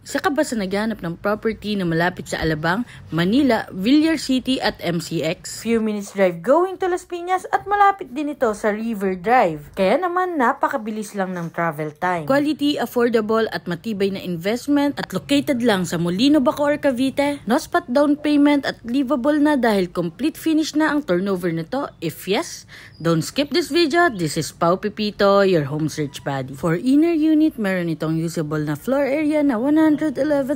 Isa ka ba sa naghahanap ng property na malapit sa Alabang, Manila, Villar City at MCX? Few minutes drive going to Las Piñas at malapit din ito sa River Drive. Kaya naman napakabilis lang ng travel time. Quality, affordable at matibay na investment at located lang sa Molino, Bacoor, Cavite. No spot down payment at livable na dahil complete finish na ang turnover nito. If yes, don't skip this video. This is Pau Pipito, your home search buddy. For inner unit, meron itong usable na floor area na 111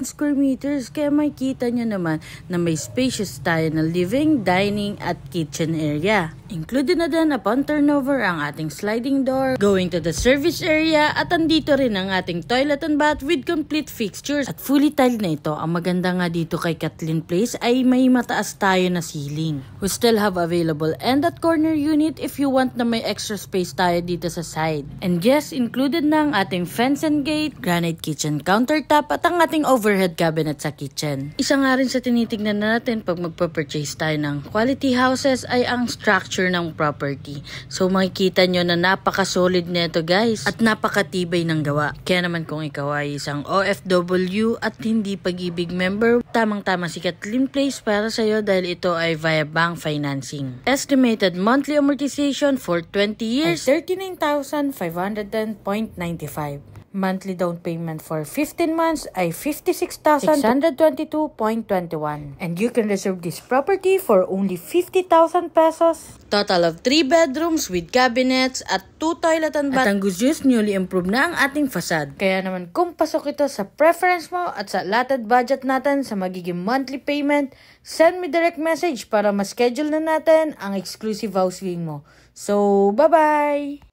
square meters, kaya makikita nyo naman na may spacious tayo na living, dining at kitchen area. Included na din upon turnover ang ating sliding door, going to the service area at andito rin ang ating toilet and bath with complete fixtures at fully tiled na ito. Ang maganda nga dito kay Kathleen Place ay may mataas tayo na ceiling. We still have available end at corner unit if you want na may extra space tayo dito sa side. And yes, included na ang ating fence and gate, granite kitchen countertop at ang ating overhead cabinet sa kitchen. Isa nga rin sa tinitignan natin pag magpa-purchase tayo ng quality houses ay ang structure ng property. So makikita nyo na napaka-solid nito guys at napakatibay ng gawa. Kaya naman kung ikaw ay isang OFW at hindi Pag-ibig member, tamang-tama si Kathleen Place para sa'yo dahil ito ay via bank financing. Estimated monthly amortization for 20 years ay 39,510.95. Monthly down payment for 15 months ay 56,622.21. And you can reserve this property for only 50,000 pesos. Total of 3 bedrooms with cabinets at 2 toilet and bath. At ang good news, newly improved na ang ating facade. Kaya naman kung pasok ito sa preference mo at sa allotted budget natin sa magiging monthly payment, send me direct message para ma-schedule na natin ang exclusive house viewing mo. So, bye-bye!